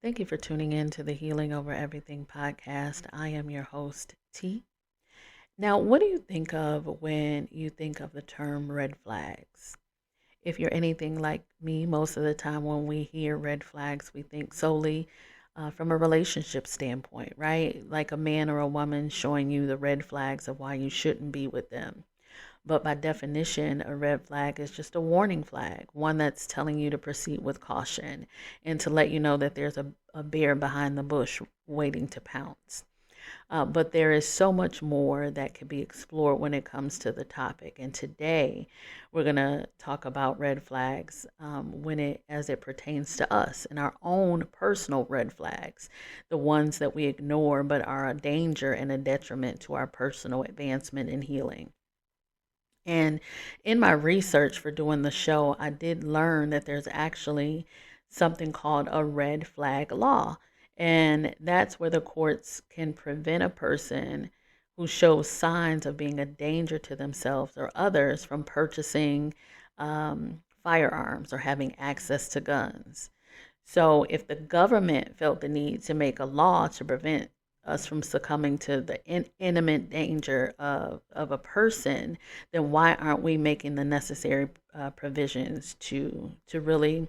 Thank you for tuning in to the Healing Over Everything podcast. I am your host, T. Now, what do you think of when you think of the term red flags? If you're anything like me, most of the time when we hear red flags, we think solely from a relationship standpoint, right? Like a man or a woman showing you the red flags of why you shouldn't be with them. But by definition, a red flag is just a warning flag, one that's telling you to proceed with caution and to let you know that there's a bear behind the bush waiting to pounce. But there is so much more that could be explored when it comes to the topic. And today, we're going to talk about red flags as it pertains to us and our own personal red flags, the ones that we ignore but are a danger and a detriment to our personal advancement and healing. And in my research for doing the show, I did learn that there's actually something called a red flag law. And that's where the courts can prevent a person who shows signs of being a danger to themselves or others from purchasing firearms or having access to guns. So if the government felt the need to make a law to prevent us from succumbing to the imminent danger of a person, then why aren't we making the necessary provisions to really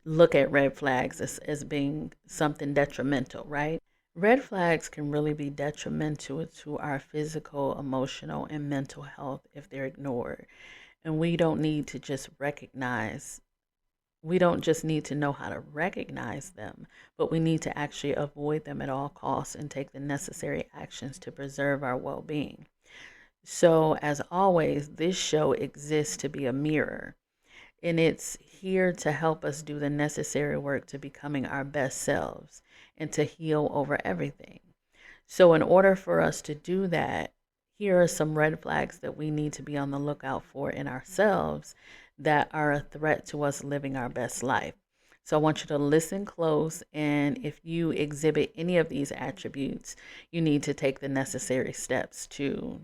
look at red flags as being something detrimental, right? Red flags can really be detrimental to our physical, emotional, and mental health if they're ignored. And we don't just need to know how to recognize them, but we need to actually avoid them at all costs and take the necessary actions to preserve our well-being. So, as always, this show exists to be a mirror, and it's here to help us do the necessary work to becoming our best selves and to heal over everything. So, in order for us to do that, here are some red flags that we need to be on the lookout for in ourselves that are a threat to us living our best life. So I want you to listen close, and if you exhibit any of these attributes, you need to take the necessary steps to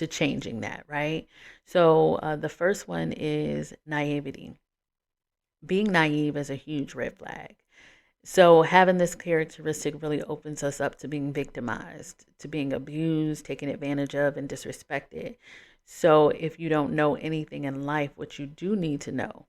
changing that, right? So the first one is naivety. Being naive is a huge red flag. So having this characteristic really opens us up to being victimized, to being abused, taken advantage of, and disrespected. So if you don't know anything in life, what you do need to know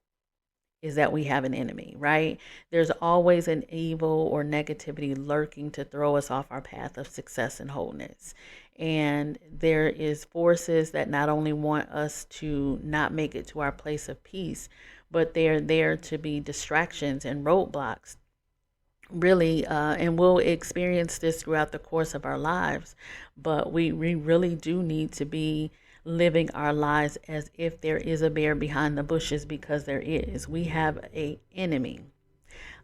is that we have an enemy, right? There's always an evil or negativity lurking to throw us off our path of success and wholeness. And there is forces that not only want us to not make it to our place of peace, but they're there to be distractions and roadblocks really, and we'll experience this throughout the course of our lives, but we really do need to be living our lives as if there is a bear behind the bushes, because there is. We have a enemy,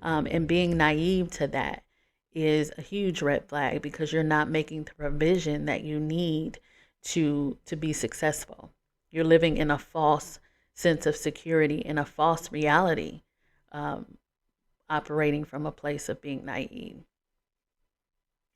and being naive to that is a huge red flag, because you're not making the provision that you need to be successful. You're living in a false sense of security, in a false reality, operating from a place of being naive.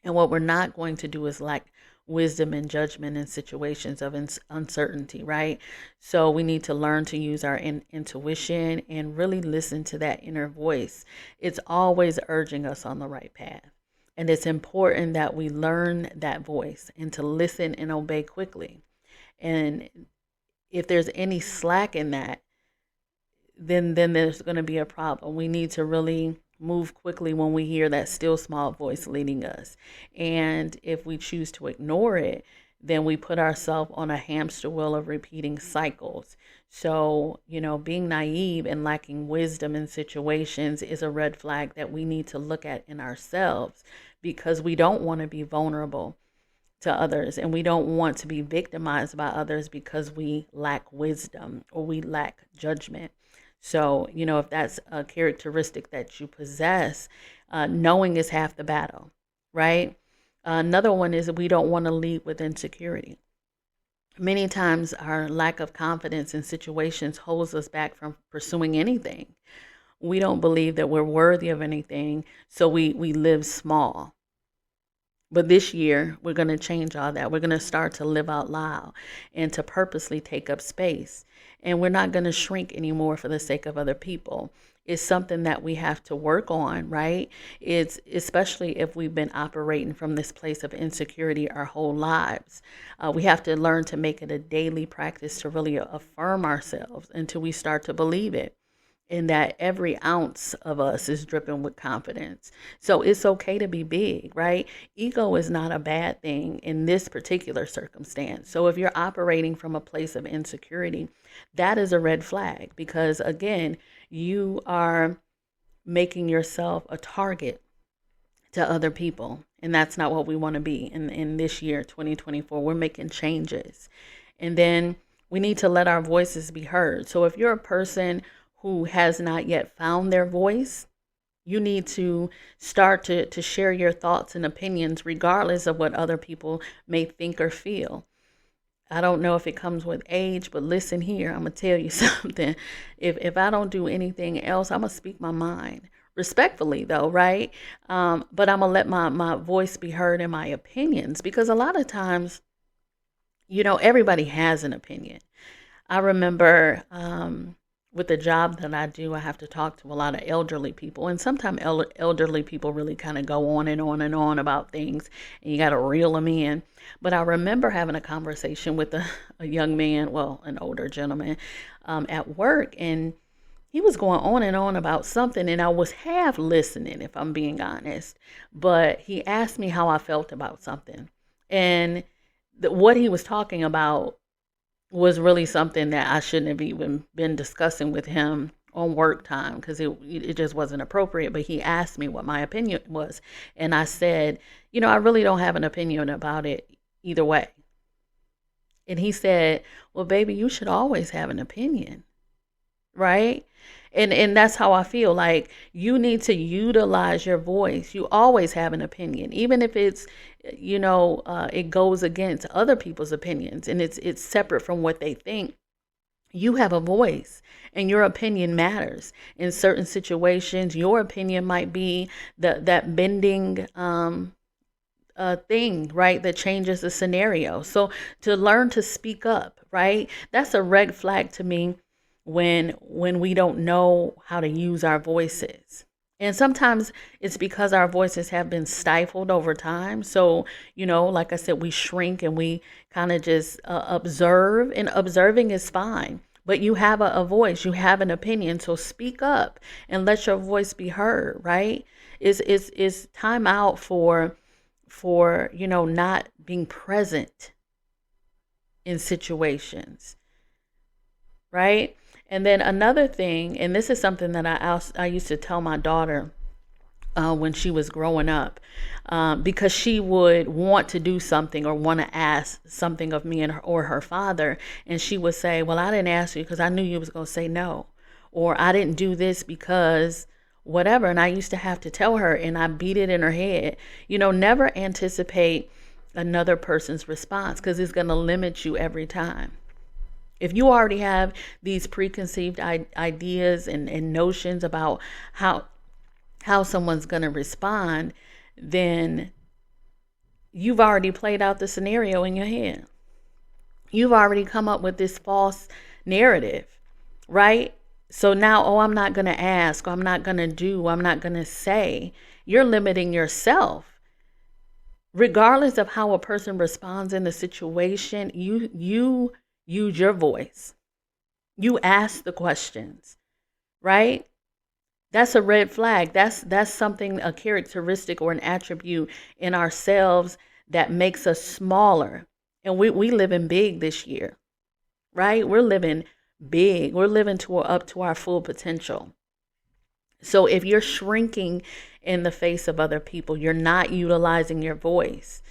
And what we're not going to do is lack wisdom and judgment in situations of uncertainty, right? So we need to learn to use our intuition and really listen to that inner voice. It's always urging us on the right path. And it's important that we learn that voice and to listen and obey quickly. And if there's any slack in that, then there's going to be a problem. We need to really move quickly when we hear that still small voice leading us. And if we choose to ignore it, then we put ourselves on a hamster wheel of repeating cycles. So, being naive and lacking wisdom in situations is a red flag that we need to look at in ourselves, because we don't want to be vulnerable to others, and we don't want to be victimized by others because we lack wisdom or we lack judgment. So, if that's a characteristic that you possess, knowing is half the battle, right? Another one is that we don't want to lead with insecurity. Many times our lack of confidence in situations holds us back from pursuing anything. We don't believe that we're worthy of anything, so we live small. But this year, we're going to change all that. We're going to start to live out loud and to purposely take up space. And we're not going to shrink anymore for the sake of other people. is something that we have to work on, right? It's especially if we've been operating from this place of insecurity our whole lives. We have to learn to make it a daily practice to really affirm ourselves until we start to believe it, and that every ounce of us is dripping with confidence. So it's okay to be big, right? Ego is not a bad thing in this particular circumstance. So if you're operating from a place of insecurity, that is a red flag, because again, you are making yourself a target to other people. And that's not what we want to be in this year, 2024. We're making changes. And then we need to let our voices be heard. So if you're a person who has not yet found their voice, you need to start to share your thoughts and opinions regardless of what other people may think or feel. I don't know if it comes with age, but listen here, I'm going to tell you something. If I don't do anything else, I'm going to speak my mind. Respectfully, though, right? But I'm going to let my voice be heard in my opinions, because a lot of times, everybody has an opinion. I remember with the job that I do, I have to talk to a lot of elderly people. And sometimes elderly people really kind of go on and on and on about things, and you got to reel them in. But I remember having a conversation with a young man, well, an older gentleman at work, and he was going on and on about something, and I was half listening, if I'm being honest. But he asked me how I felt about something. And what he was talking about was really something that I shouldn't have even been discussing with him on work time, because it just wasn't appropriate. But he asked me what my opinion was. And I said, I really don't have an opinion about it either way. And he said, well, baby, you should always have an opinion, right? And that's how I feel. Like, you need to utilize your voice. You always have an opinion, even if it's, it goes against other people's opinions and it's separate from what they think. You have a voice, and your opinion matters. In certain situations, your opinion might be that bending thing, right, that changes the scenario. So to learn to speak up, right, that's a red flag to me when we don't know how to use our voices. And sometimes it's because our voices have been stifled over time. So, like I said, we shrink and we kind of just observe, and observing is fine. But you have a voice, you have an opinion, so speak up and let your voice be heard, right? It's time out for not being present in situations, right? And then another thing, and this is something that I used to tell my daughter when she was growing up, because she would want to do something or want to ask something of me or her father, and she would say, well, I didn't ask you because I knew you was going to say no, or I didn't do this because whatever. And I used to have to tell her, and I beat it in her head, never anticipate another person's response, because it's going to limit you every time. If you already have these preconceived ideas and notions about how someone's going to respond, then you've already played out the scenario in your head. You've already come up with this false narrative, right? So now, I'm not going to ask, or I'm not going to do, I'm not going to say. You're limiting yourself. Regardless of how a person responds in the situation, you use your voice. You ask the questions, right? That's a red flag. That's something, a characteristic or an attribute in ourselves that makes us smaller. And we living big this year, right? We're living big. We're living up to our full potential. So if you're shrinking in the face of other people, you're not utilizing your voice,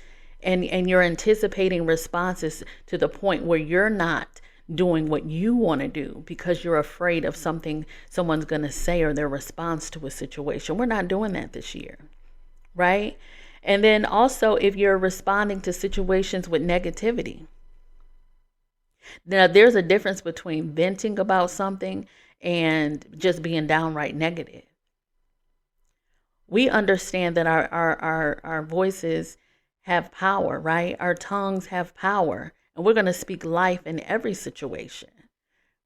and you're anticipating responses to the point where you're not doing what you want to do because you're afraid of something someone's going to say or their response to a situation. We're not doing that this year, right? And then also, if you're responding to situations with negativity. Now, there's a difference between venting about something and just being downright negative. We understand that our voices have power, right? Our tongues have power, and we're going to speak life in every situation.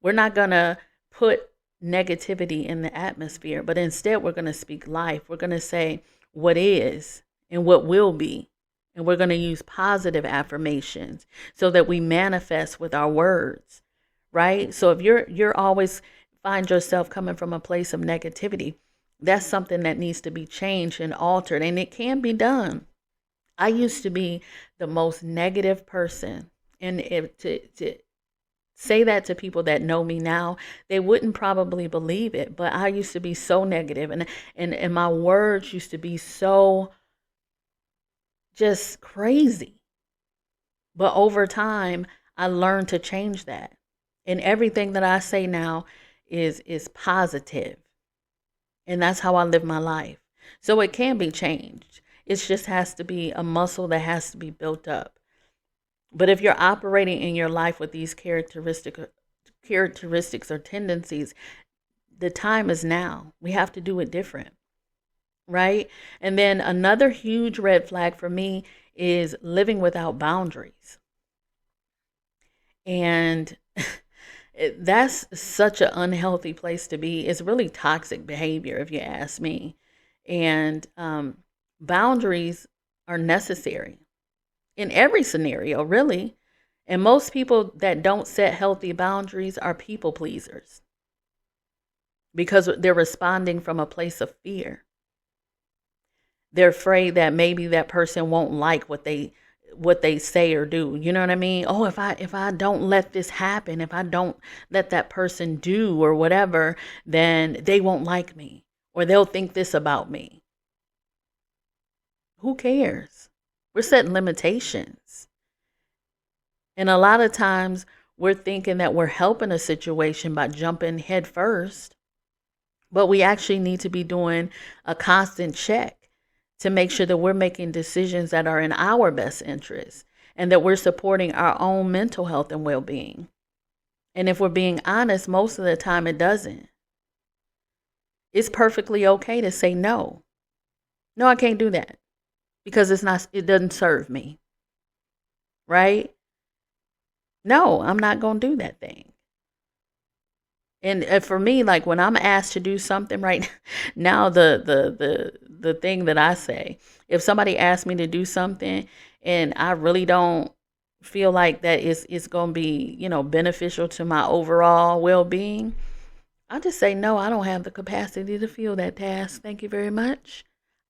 We're not going to put negativity in the atmosphere, but instead we're going to speak life. We're going to say what is and what will be. And we're going to use positive affirmations so that we manifest with our words, right? So if you're always find yourself coming from a place of negativity, that's something that needs to be changed and altered, and it can be done. I used to be the most negative person, and to say that to people that know me now, they wouldn't probably believe it, but I used to be so negative, and my words used to be so just crazy. But over time, I learned to change that. And everything that I say now is positive. And that's how I live my life. So it can be changed. It just has to be a muscle that has to be built up. But if you're operating in your life with these characteristics or tendencies, the time is now. We have to do it different. Right? And then another huge red flag for me is living without boundaries. And that's such an unhealthy place to be. It's really toxic behavior, if you ask me. And boundaries are necessary in every scenario, really. And most people that don't set healthy boundaries are people pleasers because they're responding from a place of fear. They're afraid that maybe that person won't like what they say or do. You know what I mean? Oh, if I don't let this happen, if I don't let that person do or whatever, then they won't like me or they'll think this about me. Who cares? We're setting limitations. And a lot of times we're thinking that we're helping a situation by jumping head first, but we actually need to be doing a constant check to make sure that we're making decisions that are in our best interest and that we're supporting our own mental health and well-being. And if we're being honest, most of the time it doesn't. It's perfectly okay to say no. No, I can't do that because it doesn't serve me. Right? No, I'm not going to do that thing. And for me, like when I'm asked to do something right now, the thing that I say, if somebody asks me to do something and I really don't feel like that is going to be, beneficial to my overall well-being, I just say, no, I don't have the capacity to fill that task. Thank you very much.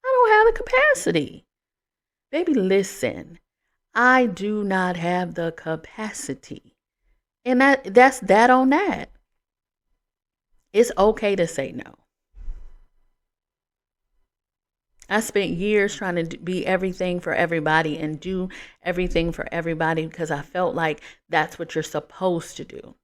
I don't have the capacity. Baby, listen, I do not have the capacity. And that's that on that. It's okay to say no. I spent years trying to be everything for everybody and do everything for everybody because I felt like that's what you're supposed to do.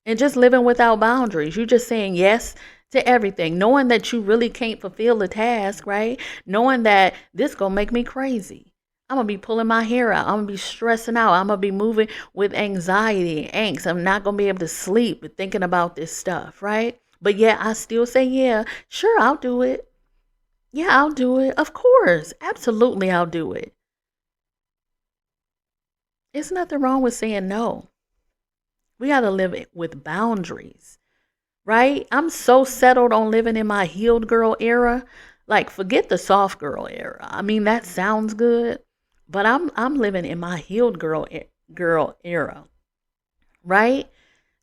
And just living without boundaries. You're just saying yes to everything, knowing that you really can't fulfill the task, right? Knowing that this going to make me crazy. I'm going to be pulling my hair out. I'm going to be stressing out. I'm going to be moving with anxiety and angst. I'm not going to be able to sleep thinking about this stuff, right? But yeah, I still say, yeah, sure, I'll do it. Yeah, I'll do it. Of course. Absolutely, I'll do it. There's nothing wrong with saying no. We got to live with boundaries, right? I'm so settled on living in my healed girl era. Like, forget the soft girl era. I mean, that sounds good. But I'm living in my healed girl era, right?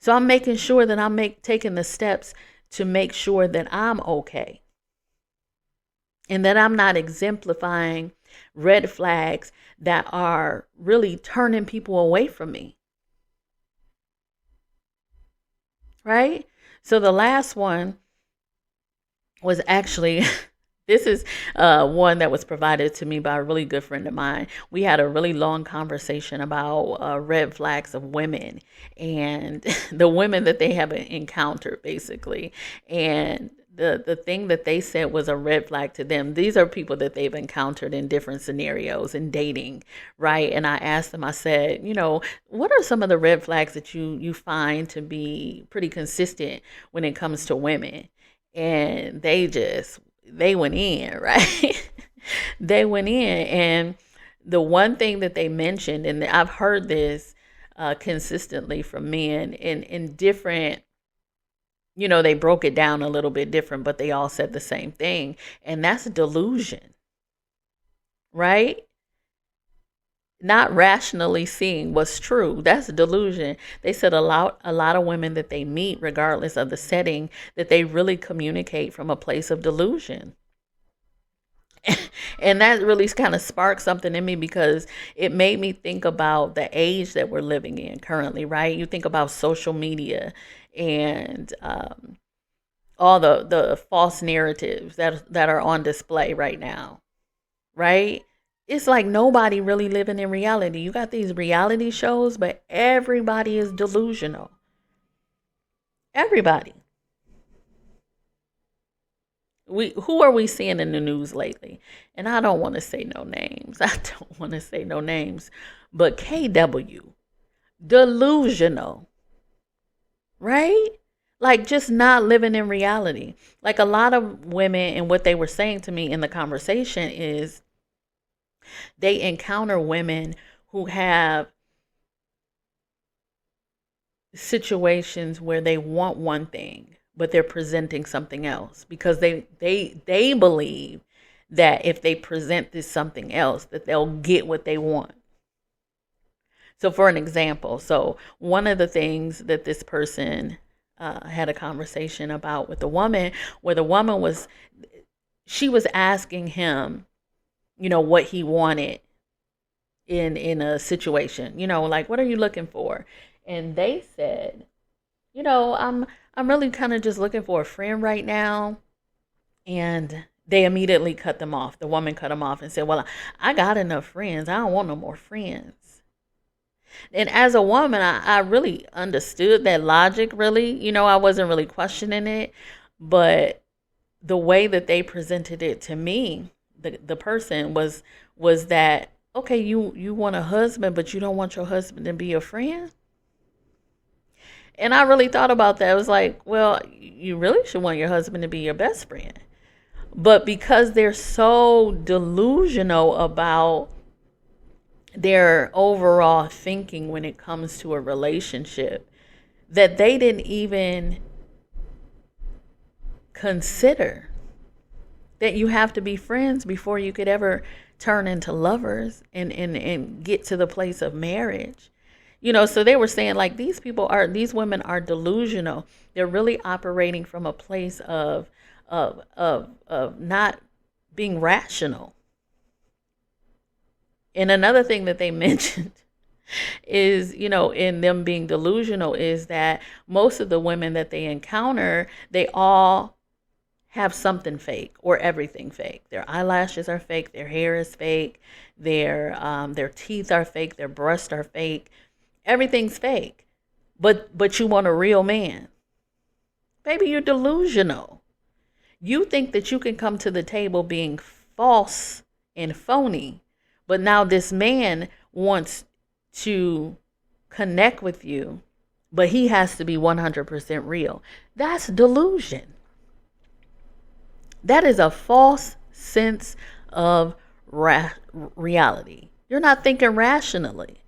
So I'm making sure that I'm taking the steps to make sure that I'm okay. And that I'm not exemplifying red flags that are really turning people away from me. Right? So the last one was actually... This is one that was provided to me by a really good friend of mine. We had a really long conversation about red flags of women and the women that they have encountered, basically. And the thing that they said was a red flag to them. These are people that they've encountered in different scenarios in dating, right? And I asked them, I said, what are some of the red flags that you find to be pretty consistent when it comes to women? And they went in, right? They went in. And the one thing that they mentioned, and I've heard this consistently from men in different They broke it down a little bit different, but they all said the same thing. And that's delusion, right? Not rationally seeing what's true. That's delusion. They said a lot of women that they meet, regardless of the setting, that they really communicate from a place of delusion. And that really kind of sparked something in me, because it made me think about the age that we're living in currently, right? You think about social media and all the false narratives that are on display right now, right? It's like nobody really living in reality. You got these reality shows, but everybody is delusional. Everybody. Who are we seeing in the news lately? And I don't want to say no names. But KW, delusional, right? Like, just not living in reality. Like, a lot of women, and what they were saying to me in the conversation is, they encounter women who have situations where they want one thing, but they're presenting something else, because they believe that if they present this something else, that they'll get what they want. So for an example, one of the things that this person had a conversation about with the woman, where the woman was asking him, what he wanted in a situation, like, what are you looking for? And they said, I'm really kind of just looking for a friend right now. And they immediately cut them off. The woman cut them off and said, well, I got enough friends. I don't want no more friends. And as a woman, I really understood that logic, really. I wasn't really questioning it. But the way that they presented it to me, the person was that, okay, you want a husband, but you don't want your husband to be your friend? And I really thought about that. I was like, well, you really should want your husband to be your best friend. But because they're so delusional about their overall thinking when it comes to a relationship, that they didn't even consider that you have to be friends before you could ever turn into lovers and get to the place of marriage. So they were saying, like, these women are delusional. They're really operating from a place of not being rational. And another thing that they mentioned is, in them being delusional, is that most of the women that they encounter, they all have something fake or everything fake. Their eyelashes are fake, their hair is fake, their teeth are fake, their breasts are fake. Everything's fake. But you want a real man. Baby, you're delusional. You think that you can come to the table being false and phony, but now this man wants to connect with you, but he has to be 100% real. That's delusion. That is a false sense of reality. You're not thinking rationally.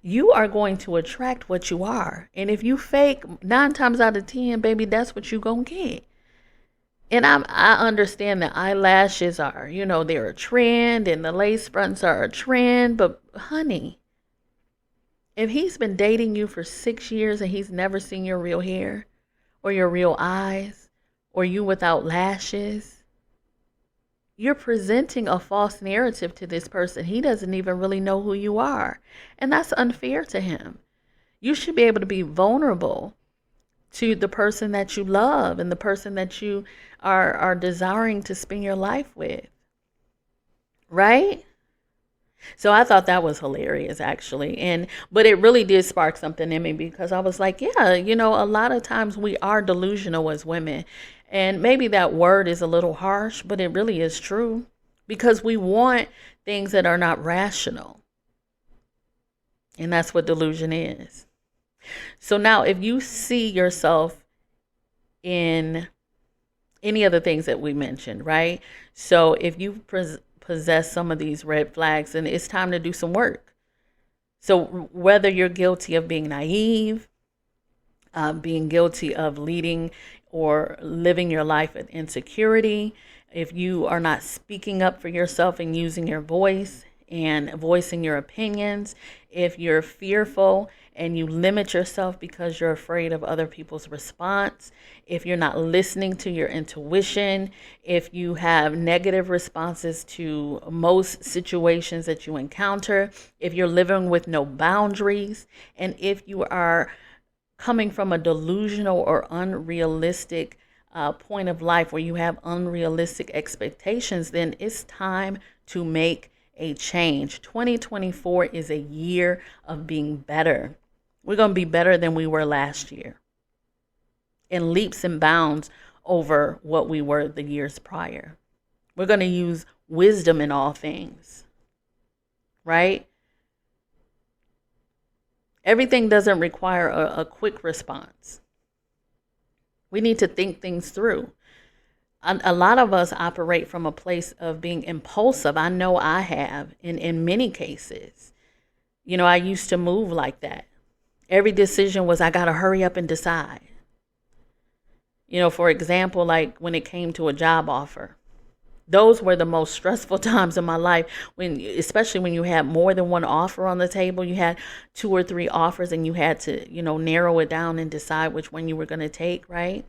You are going to attract what you are. And if you fake, 9 times out of 10, baby, that's what you're going to get. And I understand that eyelashes are, they're a trend, and the lace fronts are a trend. But honey, if he's been dating you for 6 years and he's never seen your real hair or your real eyes, or you without lashes, you're presenting a false narrative to this person. He doesn't even really know who you are. And that's unfair to him. You should be able to be vulnerable to the person that you love and the person that you are desiring to spend your life with. Right? So I thought that was hilarious, actually. But it really did spark something in me, because I was like, yeah, a lot of times we are delusional as women. And maybe that word is a little harsh, but it really is true, because we want things that are not rational. And that's what delusion is. So now, if you see yourself in any of the things that we mentioned, right? So if you possess some of these red flags, then it's time to do some work. So whether you're guilty of being naive, being guilty of leading or living your life with insecurity, if you are not speaking up for yourself and using your voice and voicing your opinions, if you're fearful and you limit yourself because you're afraid of other people's response, if you're not listening to your intuition, if you have negative responses to most situations that you encounter, if you're living with no boundaries, and if you are coming from a delusional or unrealistic point of life where you have unrealistic expectations, then it's time to make a change. 2024 is a year of being better. We're going to be better than we were last year, in leaps and bounds over what we were the years prior. We're going to use wisdom in all things, right? Everything doesn't require a quick response. We need to think things through. A lot of us operate from a place of being impulsive. I know I have in many cases. You know, I used to move like that. Every decision was, I got to hurry up and decide. You know, for example, like when it came to a job offer, those were the most stressful times in my life, especially when you had more than one offer on the table. You had 2 or 3 offers and you had to, narrow it down and decide which one you were going to take, right?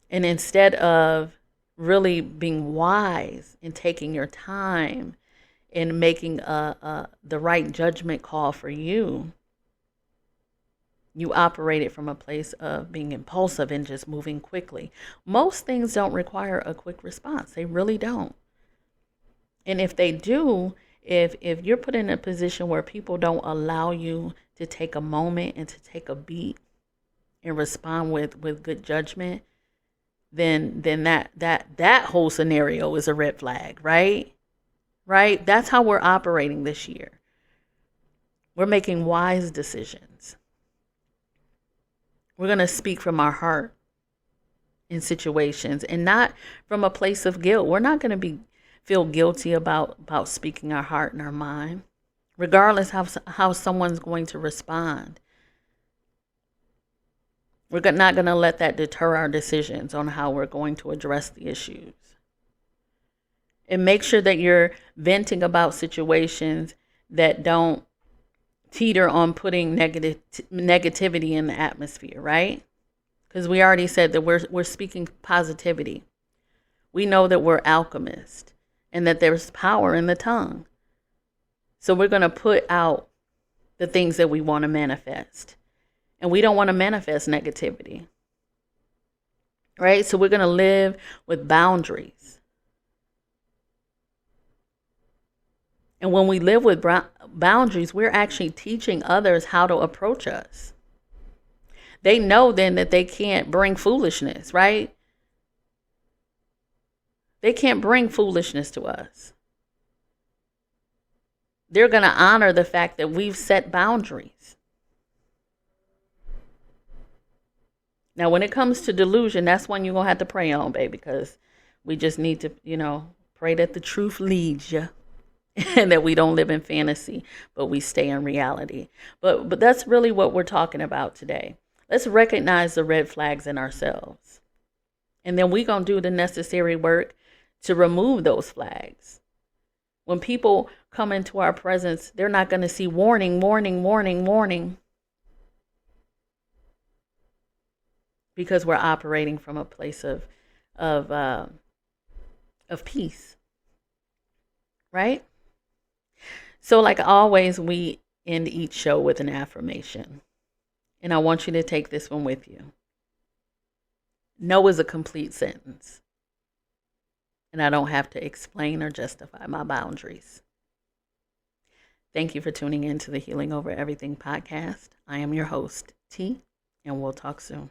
And instead of really being wise and taking your time and making the right judgment call for you, you operated from a place of being impulsive and just moving quickly. Most things don't require a quick response. They really don't. And if they do, if you're put in a position where people don't allow you to take a moment and to take a beat and respond with good judgment, then that whole scenario is a red flag, right? Right? That's how we're operating this year. We're making wise decisions. We're going to speak from our heart in situations and not from a place of guilt. We're not going to feel guilty about speaking our heart and our mind, regardless how someone's going to respond. We're not going to let that deter our decisions on how we're going to address the issues. And make sure that you're venting about situations that don't teeter on putting negativity in the atmosphere, right? Because we already said that we're speaking positivity. We know that we're alchemists and that there's power in the tongue. So we're going to put out the things that we want to manifest. And we don't want to manifest negativity, right? So we're going to live with boundaries. And when we live with boundaries, we're actually teaching others how to approach us. They know then that they can't bring foolishness, right? They can't bring foolishness to us. They're going to honor the fact that we've set boundaries. Now, when it comes to delusion, that's one you're going to have to pray on, baby, because we just need to, pray that the truth leads you and that we don't live in fantasy, but we stay in reality. But that's really what we're talking about today. Let's recognize the red flags in ourselves. And then we're going to do the necessary work to remove those flags. When people come into our presence, they're not going to see warning, warning, warning, warning. Because we're operating from a place of peace, right? So like always, we end each show with an affirmation. And I want you to take this one with you. No is a complete sentence. And I don't have to explain or justify my boundaries. Thank you for tuning in to the Healing Over Everything podcast. I am your host, T, and we'll talk soon.